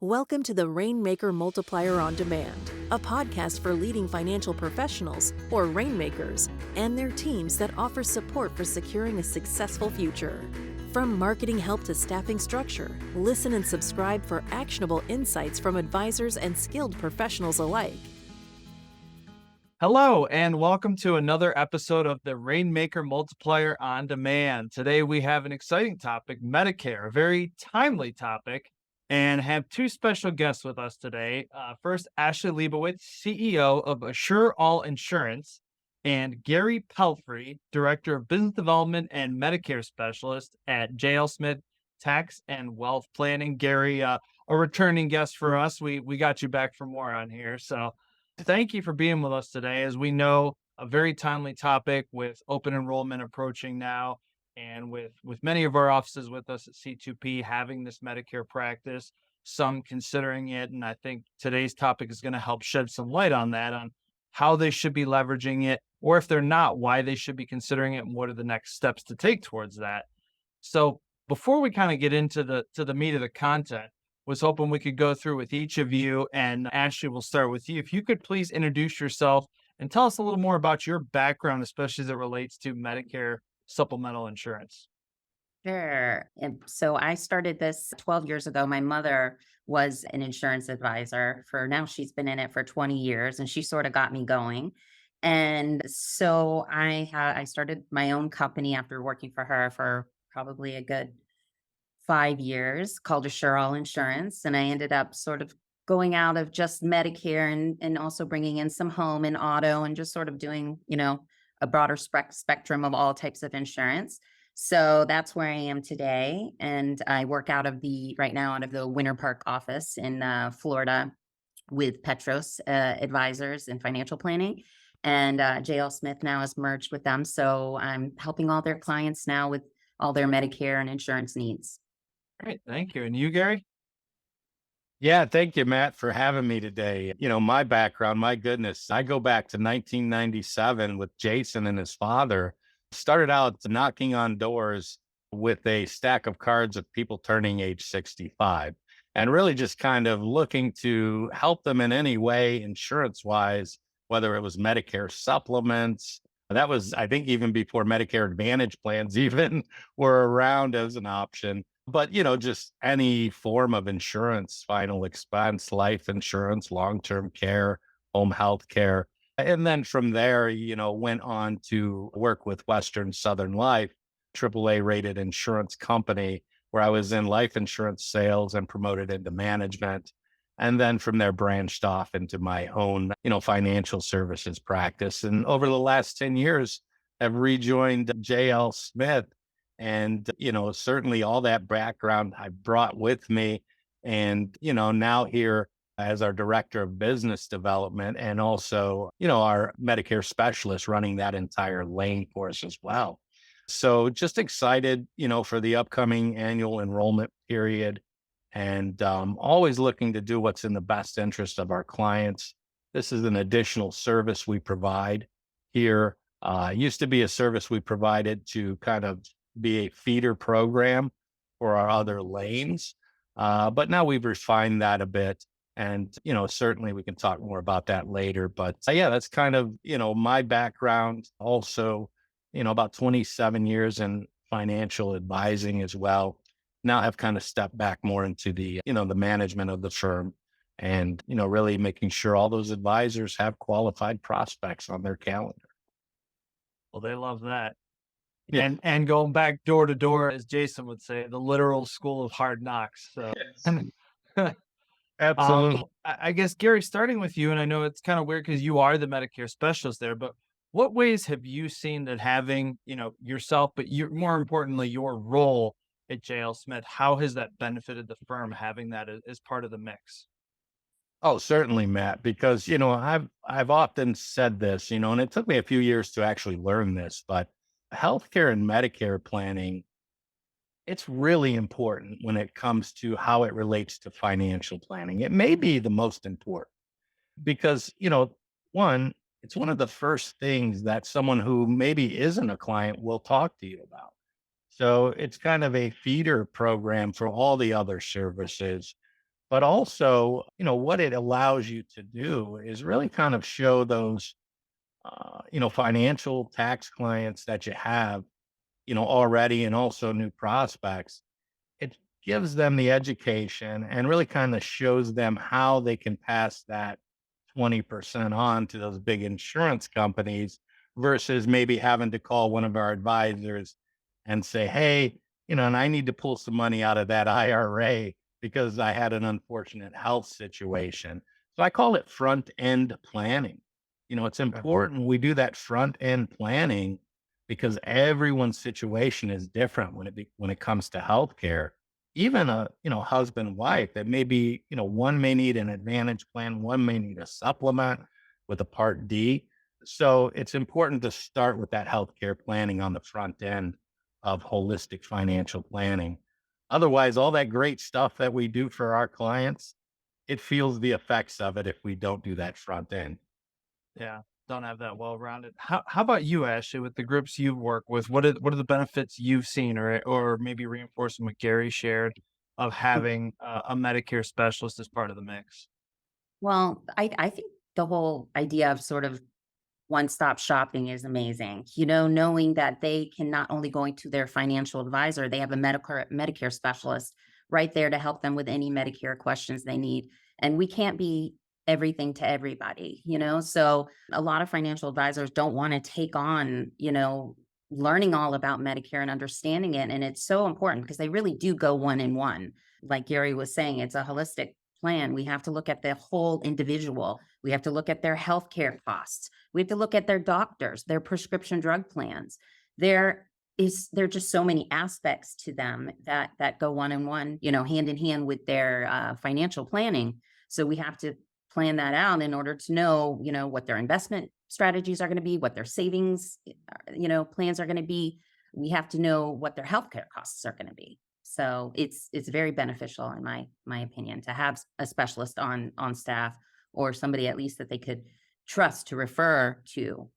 Welcome to the Rainmaker Multiplier on Demand, a podcast for leading financial professionals, or rainmakers, and their teams that offer support for securing a successful future. From marketing help to staffing structure, listen and subscribe for actionable insights from advisors and skilled professionals alike. Hello, and welcome to another episode of the Rainmaker Multiplier on Demand. Today we have an exciting topic, Medicare, a very timely topic, and have two special guests with us today. First, Ashley Leibowitz, CEO of Assure All Insurance, and Gary Pelfrey, Director of Business Development and Medicare Specialist at J.L. Smith Tax and Wealth Planning. Gary, a returning guest for us. We got you back for more on here, so thank you for being with us today. As we know, a very timely topic with open enrollment approaching now, and with many of our offices with us at C2P having this Medicare practice, some considering it. And I think today's topic is going to help shed some light on that, on how they should be leveraging it, or if they're not, why they should be considering it, and what are the next steps to take towards that. So before we kind of get into the meat of the content, was hoping we could go through with each of you, and Ashley, we'll start with you. If you could please introduce yourself and tell us a little more about your background, especially as it relates to Medicare supplemental insurance. Sure. And so I started this 12 years ago. My mother was an insurance advisor she's been in it for 20 years, and she sort of got me going. And so I started my own company after working for her for probably a good 5 years, called Assure All Insurance. And I ended up sort of going out of just Medicare and also bringing in some home and auto and just sort of doing, a broader spectrum of all types of insurance. So that's where I am today. And I work right now out of the Winter Park office in Florida with Petros Advisors and Financial Planning. And JL Smith now has merged with them. So I'm helping all their clients now with all their Medicare and insurance needs. Great, thank you. And you, Gary? Yeah, thank you, Matt, for having me today. My background, my goodness, I go back to 1997 with Jason and his father. Started out knocking on doors with a stack of cards of people turning age 65, and really just kind of looking to help them in any way, insurance-wise, whether it was Medicare supplements. That was, I think, even before Medicare Advantage plans even were around as an option. But, just any form of insurance, final expense, life insurance, long-term care, home health care. And then from there, went on to work with Western Southern Life, AAA rated insurance company, where I was in life insurance sales and promoted into management. And then from there branched off into my own, financial services practice. And over the last 10 years, I've rejoined JL Smith. And, certainly all that background I brought with me, and, now here as our director of business development, and also, our Medicare specialist running that entire lane for us as well. So just excited, for the upcoming annual enrollment period, and always looking to do what's in the best interest of our clients. This is an additional service we provide here. Used to be a service we provided to kind of be a feeder program for our other lanes. But now we've refined that a bit. And, certainly we can talk more about that later. But yeah, that's kind of, my background. Also, about 27 years in financial advising as well. Now I've kind of stepped back more into the, the management of the firm, and, really making sure all those advisors have qualified prospects on their calendar. Well, they love that. Yeah. And going back door to door, as Jason would say, the literal school of hard knocks. So Absolutely. I guess, Gary, starting with you, and I know it's kind of weird because you are the Medicare specialist there, but what ways have you seen that having, yourself, but more importantly, your role at JL Smith, how has that benefited the firm, having that as part of the mix? Oh, certainly, Matt, because, I've often said this, and it took me a few years to actually learn this, but healthcare and Medicare planning, it's really important when it comes to how it relates to financial planning. It may be the most important because, one, it's one of the first things that someone who maybe isn't a client will talk to you about. So it's kind of a feeder program for all the other services. But also, what it allows you to do is really kind of show those, financial tax clients that you have, already, and also new prospects. It gives them the education and really kind of shows them how they can pass that 20% on to those big insurance companies versus maybe having to call one of our advisors and say, hey, and I need to pull some money out of that IRA because I had an unfortunate health situation. So I call it front end planning. It's important we do that front end planning because everyone's situation is different when it comes to healthcare. Even a husband wife that maybe one may need an advantage plan, one may need a supplement with a part D. So it's important to start with that healthcare planning on the front end of holistic financial planning. Otherwise, all that great stuff that we do for our clients, it feels the effects of it if we don't do that front end. Yeah, don't have that well rounded. How about you, Ashley, with the groups you work with? What are the benefits you've seen, or maybe reinforcing what Gary shared of having a Medicare specialist as part of the mix? Well, I think the whole idea of sort of one-stop shopping is amazing. Knowing that they can not only go into their financial advisor, they have a Medicare specialist right there to help them with any Medicare questions they need. And we can't be everything to everybody, So a lot of financial advisors don't want to take on, learning all about Medicare and understanding it. And it's so important because they really do go one in one. Like Gary was saying, it's a holistic plan. We have to look at the whole individual. We have to look at their healthcare costs. We have to look at their doctors, their prescription drug plans. There are just so many aspects to them that go one on one, hand in hand with their financial planning. So we have to plan that out in order to know, what their investment strategies are going to be, what their savings, plans are going to be. We have to know what their healthcare costs are going to be. So it's very beneficial in my opinion to have a specialist on staff or somebody at least that they could trust to refer to.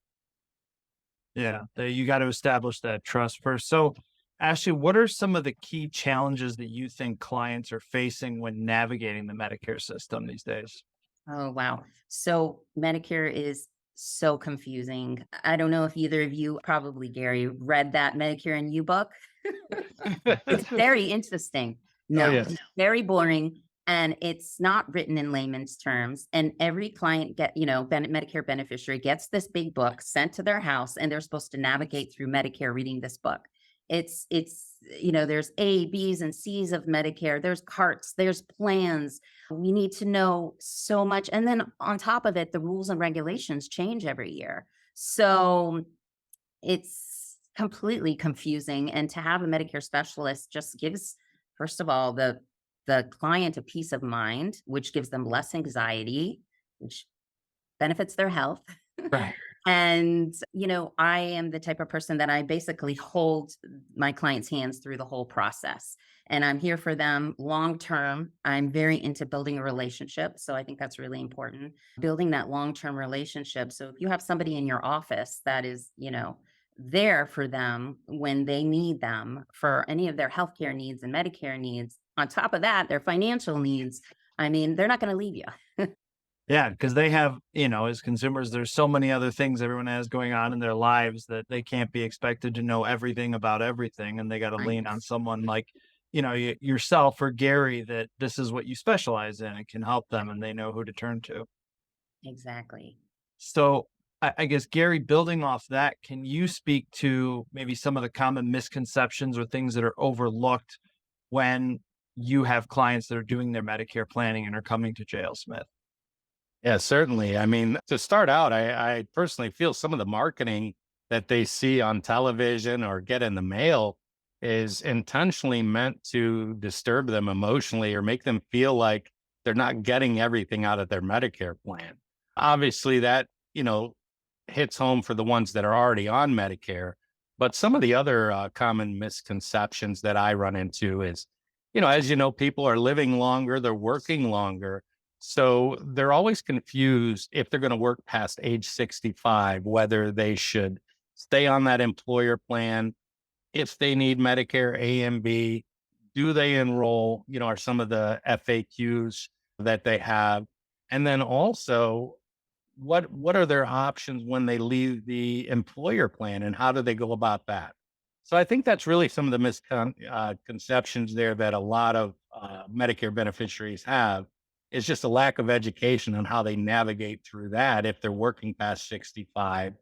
Yeah, you got to establish that trust first. So, Ashley, what are some of the key challenges that you think clients are facing when navigating the Medicare system these days? Oh, wow. So Medicare is so confusing. I don't know if either of you, probably Gary, read that Medicare and You book. It's very interesting. Oh, No, yes. it's very boring and it's not written in layman's terms. And every client Medicare beneficiary gets this big book sent to their house and they're supposed to navigate through Medicare reading this book. There's A, B's, and C's of Medicare. There's carts, there's plans. We need to know so much. And then on top of it, the rules and regulations change every year. So it's completely confusing. And to have a Medicare specialist just gives, first of all, the client a peace of mind, which gives them less anxiety, which benefits their health. Right. And, I am the type of person that I basically hold my clients' hands through the whole process. And I'm here for them long term. I'm very into building a relationship. So I think that's really important. Building that long term relationship. So if you have somebody in your office that is, there for them when they need them for any of their healthcare needs and Medicare needs, on top of that, their financial needs, I mean, they're not going to leave you. Yeah, because they have, as consumers, there's so many other things everyone has going on in their lives that they can't be expected to know everything about everything. And they got to Right. lean on someone like, yourself or Gary, that this is what you specialize in and can help them and they know who to turn to. Exactly. So I guess, Gary, building off that, can you speak to maybe some of the common misconceptions or things that are overlooked when you have clients that are doing their Medicare planning and are coming to JL Smith? Yeah, certainly. I mean, to start out, I personally feel some of the marketing that they see on television or get in the mail is intentionally meant to disturb them emotionally or make them feel like they're not getting everything out of their Medicare plan. Obviously, that, hits home for the ones that are already on Medicare. But some of the other common misconceptions that I run into is, as you know, people are living longer, they're working longer. So they're always confused if they're going to work past age 65, whether they should stay on that employer plan, if they need Medicare A and B. Do they enroll? Are some of the FAQs that they have? And then also, what are their options when they leave the employer plan, and how do they go about that? So I think that's really some of the misconceptions there that a lot of Medicare beneficiaries have, is just a lack of education on how they navigate through that if they're working past 65,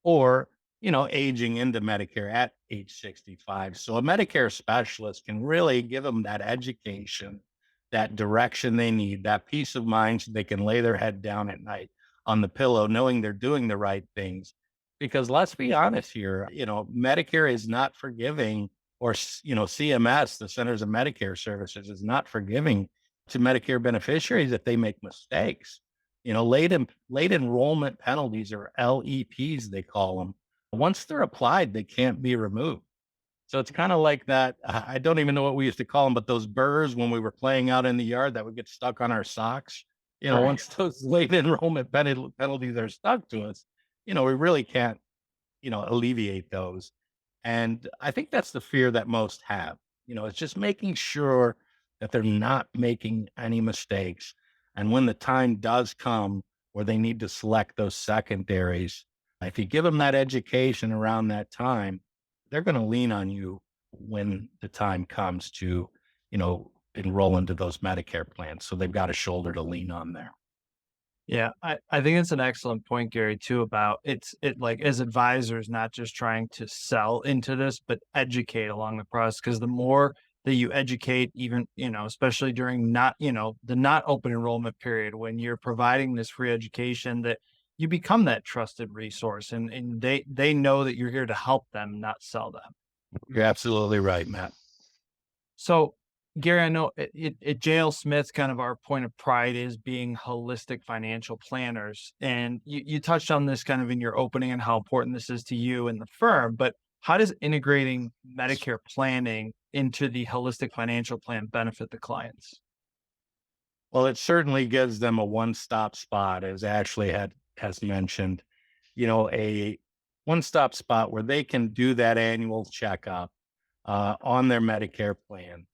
or aging into Medicare at age 65. So a Medicare specialist can really give them that education, that direction they need, that peace of mind, so they can lay their head down at night on the pillow knowing they're doing the right things. Because let's be honest here, Medicare is not forgiving, or CMS, the Centers of Medicare Services, is not forgiving to Medicare beneficiaries if they make mistakes. Late enrollment penalties, or LEPs they call them. Once they're applied, they can't be removed. So it's kind of like that. I don't even know what we used to call them, but those burrs when we were playing out in the yard that would get stuck on our socks. Right. Once those late enrollment penalties are stuck to us, we really can't, alleviate those. And I think that's the fear that most have. It's just making sure that they're not making any mistakes. And when the time does come where they need to select those secondaries, if you give them that education around that time, they're going to lean on you when the time comes to, enroll into those Medicare plans. So they've got a shoulder to lean on there. Yeah, I think it's an excellent point, Gary, too, about it like, as advisors, not just trying to sell into this, but educate along the process. Because the more that you educate, even, especially during the not open enrollment period, when you're providing this free education, that you become that trusted resource, and they know that you're here to help them, not sell them. You're absolutely right, Matt. So, Gary, I know at JL Smith, kind of our point of pride is being holistic financial planners. And you touched on this kind of in your opening and how important this is to you and the firm. But how does integrating Medicare planning into the holistic financial plan benefit the clients? Well, it certainly gives them a one-stop spot, as Ashley has mentioned, a one-stop spot where they can do that annual checkup on their Medicare plan,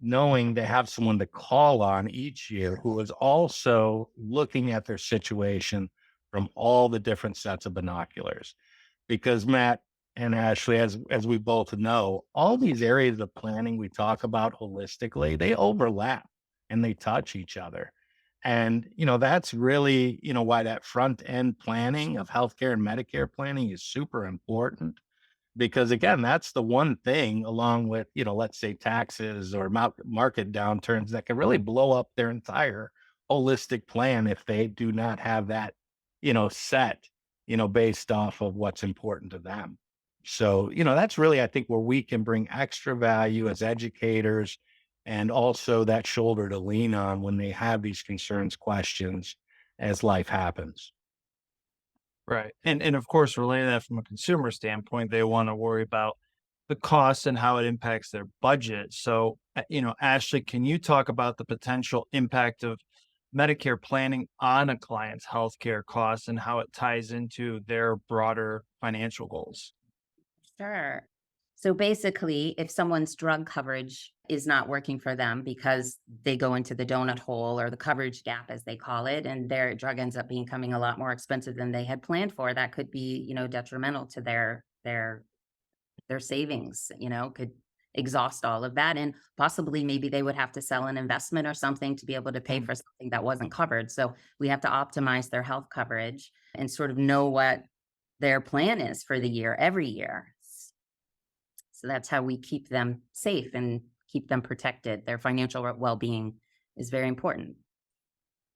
knowing they have someone to call on each year who is also looking at their situation from all the different sets of binoculars. Because Matt and Ashley, as we both know, all these areas of planning we talk about holistically, they overlap and they touch each other. And, that's really, why that front end planning of healthcare and Medicare planning is super important. Because again, that's the one thing, along with, let's say taxes or market downturns, that can really blow up their entire holistic plan if they do not have that, set, based off of what's important to them. So, that's really, I think, where we can bring extra value as educators, and also that shoulder to lean on when they have these concerns, questions as life happens. Right. And of course, related to that from a consumer standpoint, they want to worry about the cost and how it impacts their budget. So, Ashley, can you talk about the potential impact of Medicare planning on a client's healthcare costs and how it ties into their broader financial goals? Sure. So basically, if someone's drug coverage is not working for them because they go into the donut hole or the coverage gap, as they call it, and their drug ends up becoming a lot more expensive than they had planned for, that could be, detrimental to their savings, could exhaust all of that. And possibly maybe they would have to sell an investment or something to be able to pay for something that wasn't covered. So we have to optimize their health coverage and sort of know what their plan is for the year, every year. So that's how we keep them safe and keep them protected. Their financial well-being is very important.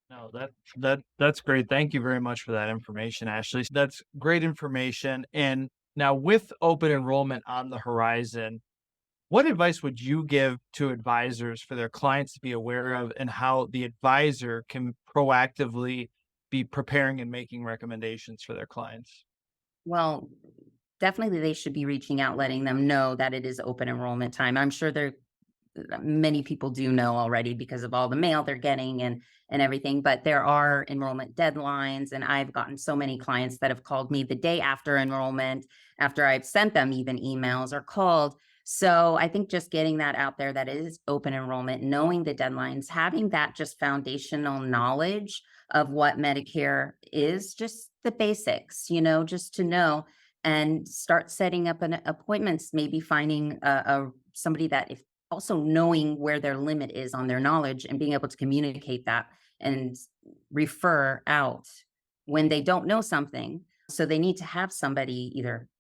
No, that's great. Thank you very much for that information, Ashley. That's great information. And now, with open enrollment on the horizon, what advice would you give to advisors for their clients to be aware of, and how the advisor can proactively be preparing and making recommendations for their clients? Well, definitely they should be reaching out, letting them know that it is open enrollment time. I'm sure many people do know already because of all the mail they're getting and everything, but there are enrollment deadlines. And I've gotten so many clients that have called me the day after enrollment, after I've sent them even emails or called, So I think just getting that out there that it is open enrollment, knowing the deadlines, having that just foundational knowledge of what Medicare is, just the basics, just to know and start setting up an appointments, maybe finding somebody that if also knowing where their limit is on their knowledge and being able to communicate that and refer out when they don't know something. So they need to have somebody either,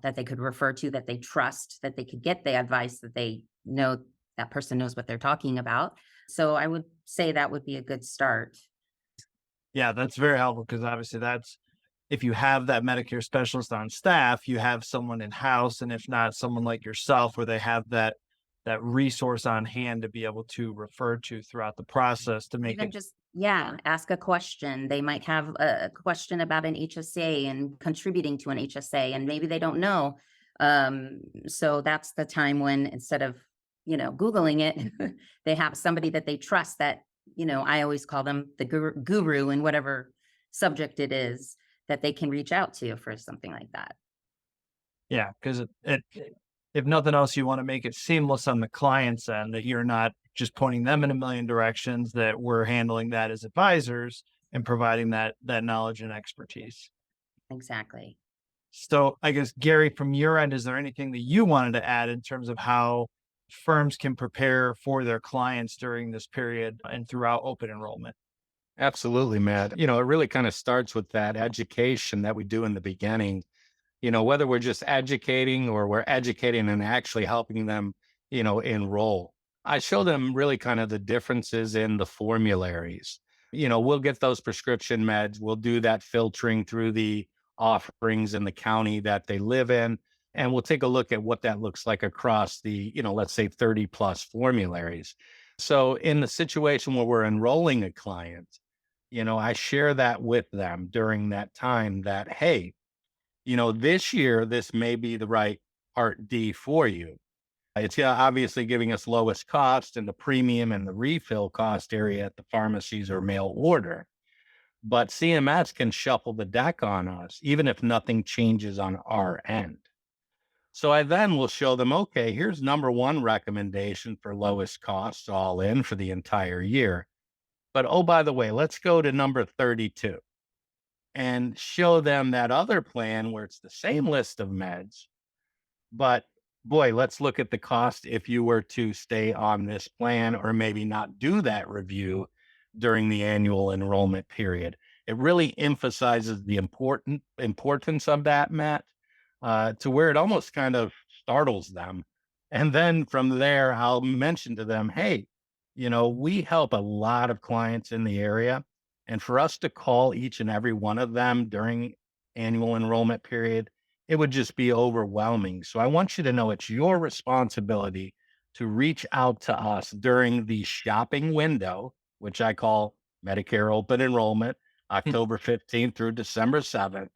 that they could refer to, that they trust, that they could get the advice that they know that person knows what they're talking about. So I would say that would be a good start. Yeah, that's very helpful because obviously that's if you have that Medicare specialist on staff, you have someone in house, and if not, someone like yourself where they have that resource on hand to be able to refer to throughout the process to make Even it. just, yeah, ask a question. They might have a question about an HSA and contributing to an HSA, and maybe they don't know. So that's the time when instead of, Googling it, they have somebody that they trust that, I always call them the guru in whatever subject it is that they can reach out to for something like that. Yeah, because if nothing else, you want to make it seamless on the client's end that you're not just pointing them in a million directions, that we're handling that as advisors and providing that knowledge and expertise. Exactly. So I guess, Gary, from your end, is there anything that you wanted to add in terms of how firms can prepare for their clients during this period and throughout open enrollment? Absolutely, Matt. It really kind of starts with that education that we do in the beginning. Whether we're just educating or we're educating and actually helping them, enroll. I show them really kind of the differences in the formularies. We'll get those prescription meds. We'll do that filtering through the offerings in the county that they live in. And we'll take a look at what that looks like across the, let's say 30 plus formularies. So in the situation where we're enrolling a client, I share that with them during that time that, hey, this year, this may be the right Part D for you. It's obviously giving us lowest cost in the premium and the refill cost area at the pharmacies or mail order. But CMS can shuffle the deck on us, even if nothing changes on our end. So I then will show them, okay, here's number one recommendation for lowest cost all in for the entire year. But oh, by the way, let's go to number 32 and show them that other plan where it's the same list of meds. But boy, let's look at the cost if you were to stay on this plan or maybe not do that review during the annual enrollment period. It really emphasizes the importance of that, Matt, to where it almost kind of startles them. And then from there, I'll mention to them, hey, we help a lot of clients in the area. And for us to call each and every one of them during annual enrollment period, it would just be overwhelming. So I want you to know it's your responsibility to reach out to us during the shopping window, which I call Medicare open enrollment, October 15th through December 7th.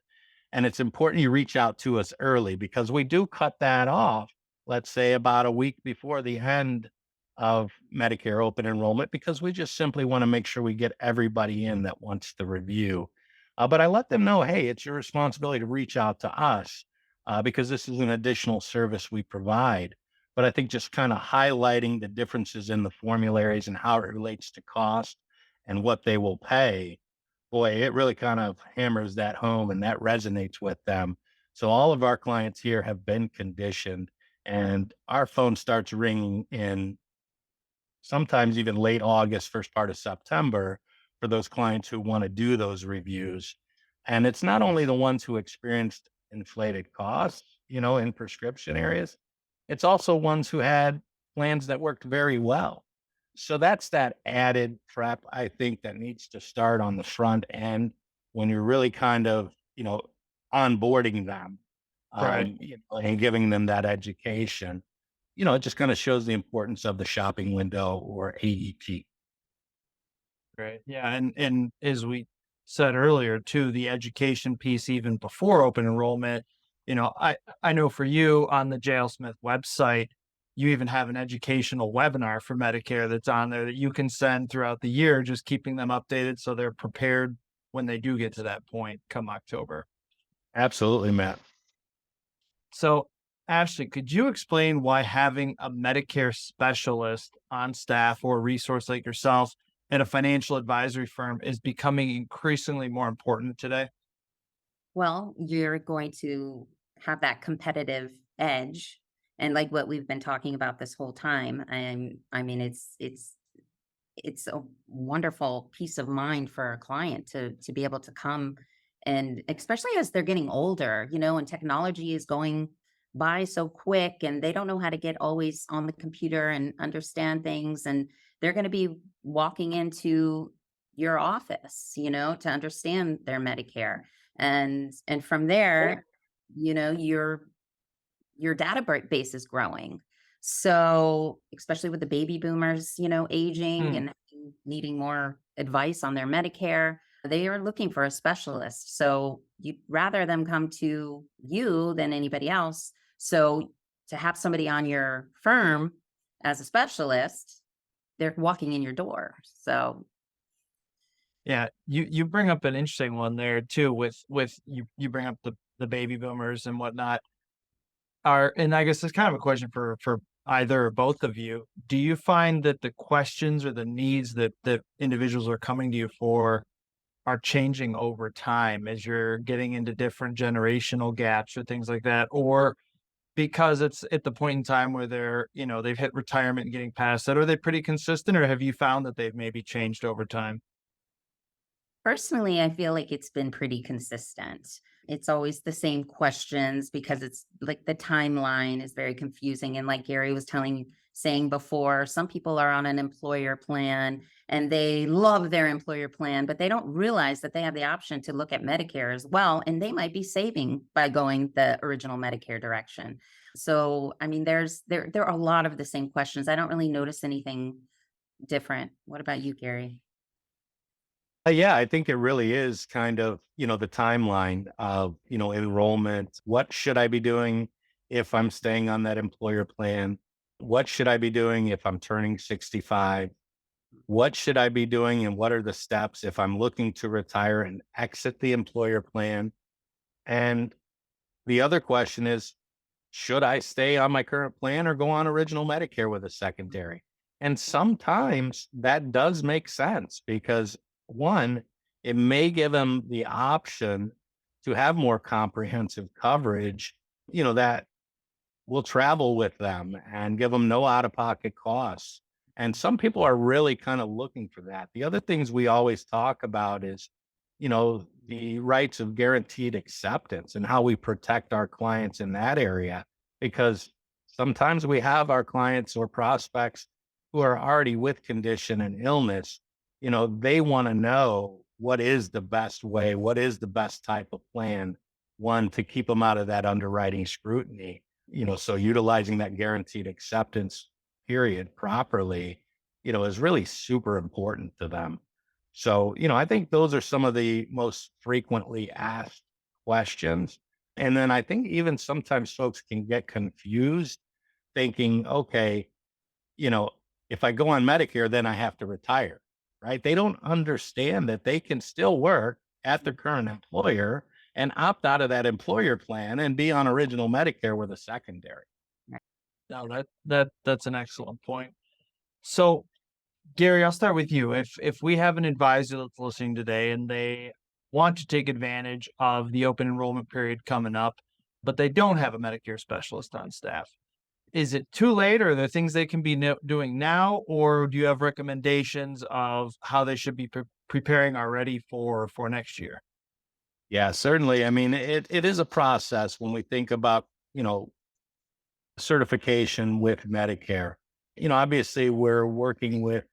And it's important you reach out to us early because we do cut that off, let's say about a week before the end of Medicare open enrollment, because we just simply want to make sure we get everybody in that wants the review. But I let them know, hey, it's your responsibility to reach out to us because this is an additional service we provide. But I think just kind of highlighting the differences in the formularies and how it relates to cost and what they will pay, boy, it really kind of hammers that home and that resonates with them. So all of our clients here have been conditioned, and our phone starts ringing in sometimes even late August, first part of September for those clients who want to do those reviews. And it's not only the ones who experienced inflated costs, in prescription areas, it's also ones who had plans that worked very well. So that's that added prep, I think, that needs to start on the front end when you're really kind of, onboarding them, Right. and giving them that education. It just kind of shows the importance of the shopping window or AEP. Right. Yeah. And as we said earlier, too, the education piece, even before open enrollment, I know for you on the JL Smith website, you even have an educational webinar for Medicare that's on there that you can send throughout the year, just keeping them updated so they're prepared when they do get to that point come October. Absolutely, Matt. So Ashley, could you explain why having a Medicare specialist on staff or a resource like yourself at a financial advisory firm is becoming increasingly more important today? Well, you're going to have that competitive edge. And like what we've been talking about this whole time, I mean, it's a wonderful peace of mind for a client to be able to come, and especially as they're getting older, and technology is going by so quick, and they don't know how to get always on the computer and understand things, and they're going to be walking into your office, to understand their Medicare. And from there, your base is growing. So, especially with the baby boomers, aging Hmm. and needing more advice on their Medicare, they are looking for a specialist. So, you'd rather them come to you than anybody else. So, to have somebody on your firm as a specialist, they're walking in your door. So, Yeah, you bring up an interesting one there too with you bring up the baby boomers and whatnot. And I guess it's kind of a question for either or both of you. Do you find that the questions or the needs that individuals are coming to you for are changing over time as you're getting into different generational gaps or things like that? Or because it's at the point in time where they've hit retirement and getting past that, are they pretty consistent, or have you found that they've maybe changed over time? personally, I feel like it's been pretty consistent. It's always the same questions because it's like the timeline is very confusing. And like Gary was saying before, some people are on an employer plan and they love their employer plan, but they don't realize that they have the option to look at Medicare as well. And they might be saving by going the original Medicare direction. So, I mean, there are a lot of the same questions. I don't really notice anything different. What about you, Gary? Yeah, I think it really is kind of, the timeline of, enrollment. What should I be doing if I'm staying on that employer plan? What should I be doing if I'm turning 65? What should I be doing and what are the steps if I'm looking to retire and exit the employer plan? And the other question is, should I stay on my current plan or go on original Medicare with a secondary? And sometimes that does make sense because one, it may give them the option to have more comprehensive coverage, that will travel with them and give them no out of pocket costs. And some people are really kind of looking for that. The other things we always talk about is, the rights of guaranteed acceptance and how we protect our clients in that area. Because sometimes we have our clients or prospects who are already with condition and illness, they want to know what is the best way, what is the best type of plan, one to keep them out of that underwriting scrutiny, so utilizing that guaranteed acceptance period properly, is really super important to them. So, I think those are some of the most frequently asked questions. And then I think even sometimes folks can get confused thinking, okay, you know, if I go on Medicare, then I have to retire, right? They don't understand that they can still work at their current employer and opt out of that employer plan and be on original Medicare with a secondary. No, that's an excellent point. So, Gary, I'll start with you. If we have an advisor that's listening today and they want to take advantage of the open enrollment period coming up, but they don't have a Medicare specialist on staff, is it too late, or are there things they can be doing now, or do you have recommendations of how they should be preparing already for next year? Yeah, certainly. I mean, it is a process when we think about, certification with Medicare. Obviously, we're working with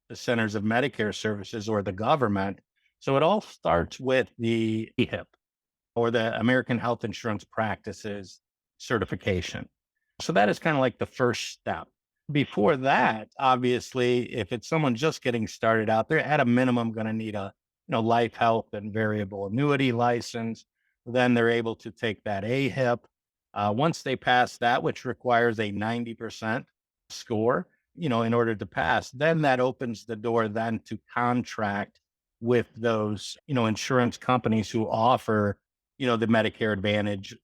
the Centers of Medicare Services or the government. So it all starts with the EHIP or the American Health Insurance Practices certification. So that is kind of like the first step. Before that, obviously, if it's someone just getting started out, they're at a minimum going to need a life, health, and variable annuity license. Then they're able to take that AHIP. Once they pass that, which requires a 90% score, in order to pass, then that opens the door then to contract with those, insurance companies who offer, the Medicare Advantage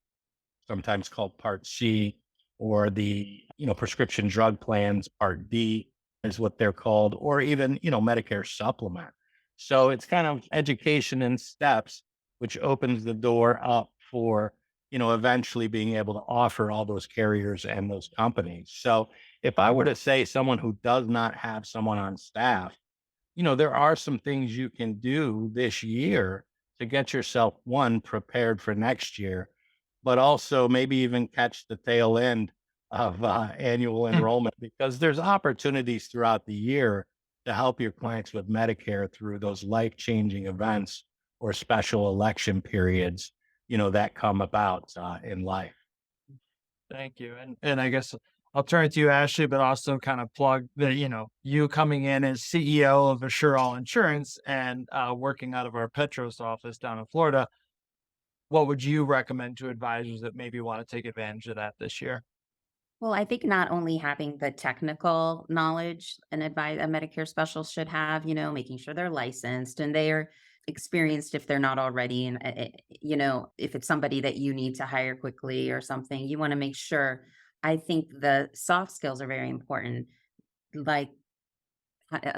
sometimes called Part C, or the, prescription drug plans, Part D is what they're called, or even, Medicare supplement. So it's kind of education in steps, which opens the door up for, eventually being able to offer all those carriers and those companies. So if I were to say someone who does not have someone on staff, there are some things you can do this year to get yourself, one, prepared for next year, but also maybe even catch the tail end of annual enrollment, because there's opportunities throughout the year to help your clients with Medicare through those life-changing events or special election periods, that come about in life. Thank you. And I guess I'll turn it to you, Ashley, but also kind of plug that, you coming in as CEO of Assure All Insurance and working out of our Petros office down in Florida. What would you recommend to advisors that maybe want to take advantage of that this year? Well, I think not only having the technical knowledge a Medicare specialist should have, making sure they're licensed and they're experienced if they're not already. And, if it's somebody that you need to hire quickly or something, you want to make sure. I think the soft skills are very important, like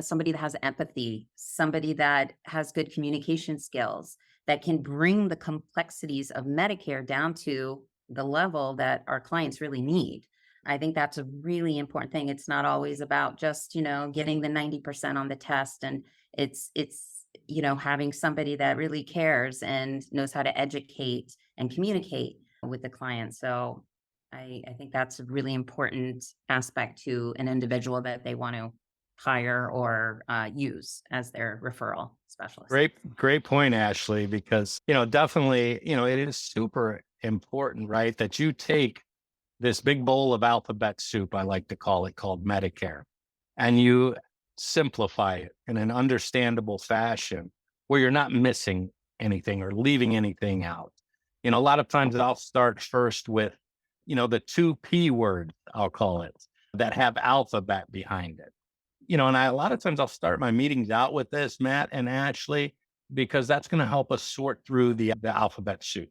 somebody that has empathy, somebody that has good communication skills, that can bring the complexities of Medicare down to the level that our clients really need. I think that's a really important thing. It's not always about just, getting the 90% on the test. And having somebody that really cares and knows how to educate and communicate with the client. So I think that's a really important aspect to an individual that they want to hire or use as their referral specialist. Great point, Ashley, because, definitely, it is super important, right, that you take this big bowl of alphabet soup, I like to call it, called Medicare, and you simplify it in an understandable fashion where you're not missing anything or leaving anything out. A lot of times I'll start first with, the two P words, I'll call it, that have alphabet behind it. And a lot of times I'll start my meetings out with this, Matt and Ashley, because that's going to help us sort through the alphabet soup.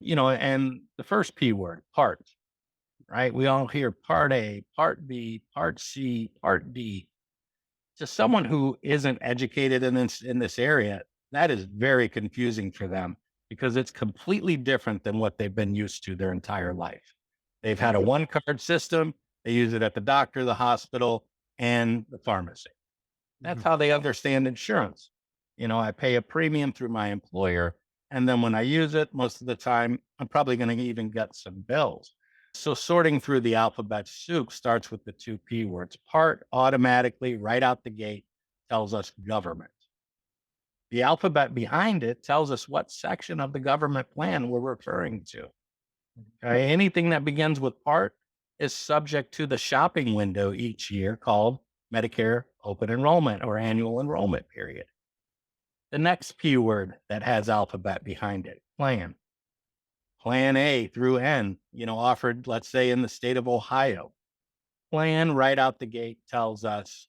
And the first P word, part, right? We all hear Part A, Part B, Part C, Part D. To someone who isn't educated in this area, that is very confusing for them because it's completely different than what they've been used to their entire life. They've had a one card system. They use it at the doctor, the hospital, and the pharmacy. That's how they understand insurance. I pay a premium through my employer. And then when I use it, most of the time, I'm probably going to even get some bills. So sorting through the alphabet soup starts with the two P words. Part automatically, right out the gate, tells us government. The alphabet behind it tells us what section of the government plan we're referring to. Okay? Anything that begins with part is subject to the shopping window each year called Medicare open enrollment or annual enrollment period. The next P word that has alphabet behind it, plan. Plan A through N, offered, let's say, in the state of Ohio. Plan right out the gate tells us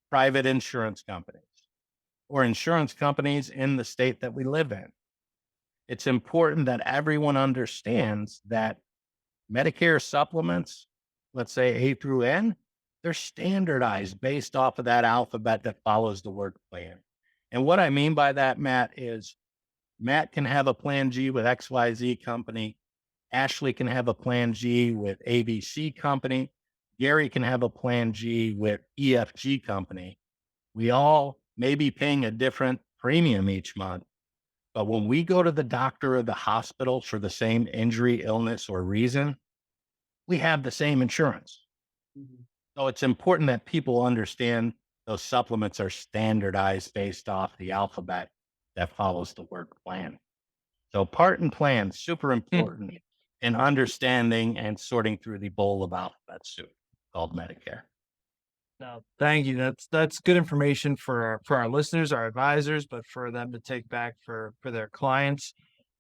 private insurance companies or insurance companies in the state that we live in. It's important that everyone understands that Medicare supplements, let's say A through N, they're standardized based off of that alphabet that follows the word plan. And what I mean by that, Matt, is Matt can have a plan G with XYZ company. Ashley can have a plan G with ABC company. Gary can have a plan G with EFG company. We all may be paying a different premium each month. But when we go to the doctor or the hospital for the same injury, illness, or reason, we have the same insurance. So it's important that people understand those supplements are standardized based off the alphabet that follows the word plan. So part and plan, super important in understanding and sorting through the bowl of alphabet soup called Medicare. No, thank you. That's good information for our listeners, our advisors, but for them to take back for their clients.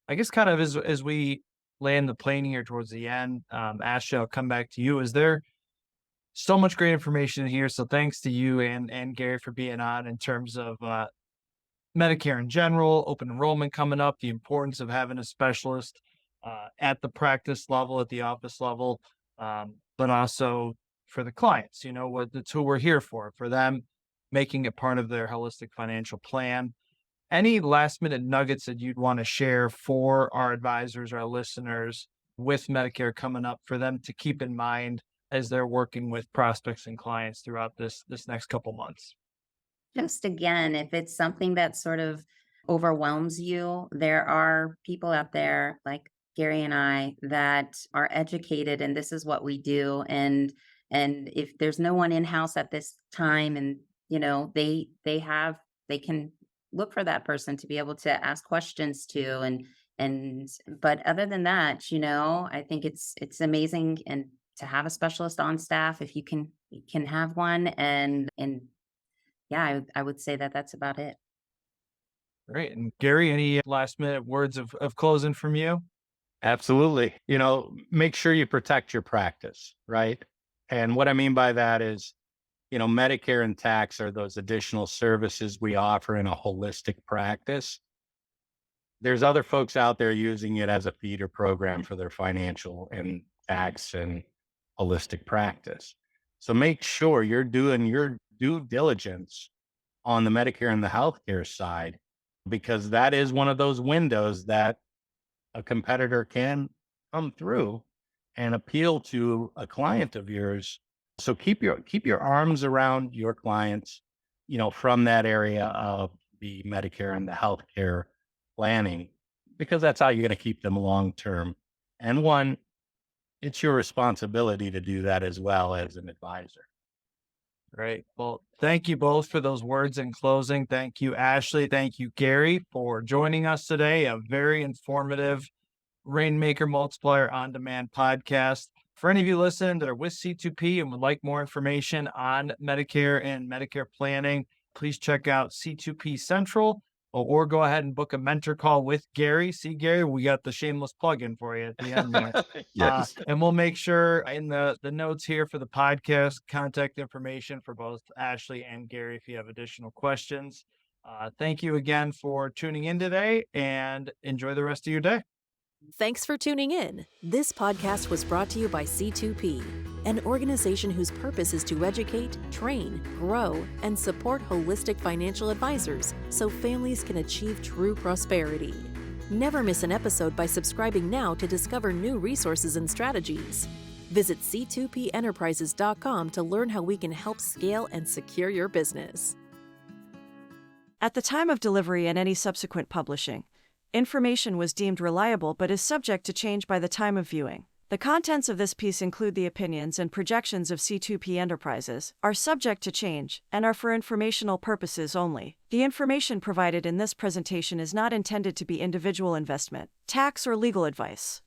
I guess kind of as we land the plane here towards the end, Ashley, I'll come back to you. Is there so much great information here? So thanks to you and Gary for being on in terms of Medicare in general, open enrollment coming up, the importance of having a specialist at the practice level, at the office level, but also for the clients, that's who we're here for them, making it part of their holistic financial plan. Any last minute nuggets that you'd want to share for our advisors, our listeners with Medicare coming up for them to keep in mind as they're working with prospects and clients throughout this next couple months? Just again, if it's something that sort of overwhelms you, there are people out there like Gary and I that are educated, and this is what we do. And if there's no one in house at this time, and they can look for that person to be able to ask questions to, and but other than that, I think it's amazing and to have a specialist on staff if you can have one, and yeah, I would say that that's about it. Great. And Gary, any last minute words of closing from you? Absolutely. Make sure you protect your practice, right? And what I mean by that is, Medicare and tax are those additional services we offer in a holistic practice. There's other folks out there using it as a feeder program for their financial and tax and holistic practice. So make sure you're doing your due diligence on the Medicare and the healthcare side, because that is one of those windows that a competitor can come through and appeal to a client of yours. So keep your arms around your clients, from that area of the Medicare and the healthcare planning, because that's how you're going to keep them long term. And one, it's your responsibility to do that as well as an advisor. Great. Well, thank you both for those words in closing. Thank you, Ashley. Thank you, Gary, for joining us today. A very informative Rainmaker Multiplier On Demand podcast. For any of you listening that are with C2P and would like more information on Medicare and Medicare planning, please check out C2P Central or go ahead and book a mentor call with Gary. See, Gary, we got the shameless plug-in for you at the end there. Yes. And we'll make sure in the notes here for the podcast, contact information for both Ashley and Gary if you have additional questions. Thank you again for tuning in today, and enjoy the rest of your day. Thanks for tuning in. This podcast was brought to you by C2P, an organization whose purpose is to educate, train, grow, and support holistic financial advisors so families can achieve true prosperity. Never miss an episode by subscribing now to discover new resources and strategies. Visit c2penterprises.com to learn how we can help scale and secure your business. At the time of delivery and any subsequent publishing, information was deemed reliable but is subject to change by the time of viewing. The contents of this piece include the opinions and projections of C2P Enterprises, are subject to change, and are for informational purposes only. The information provided in this presentation is not intended to be individual investment, tax, or legal advice.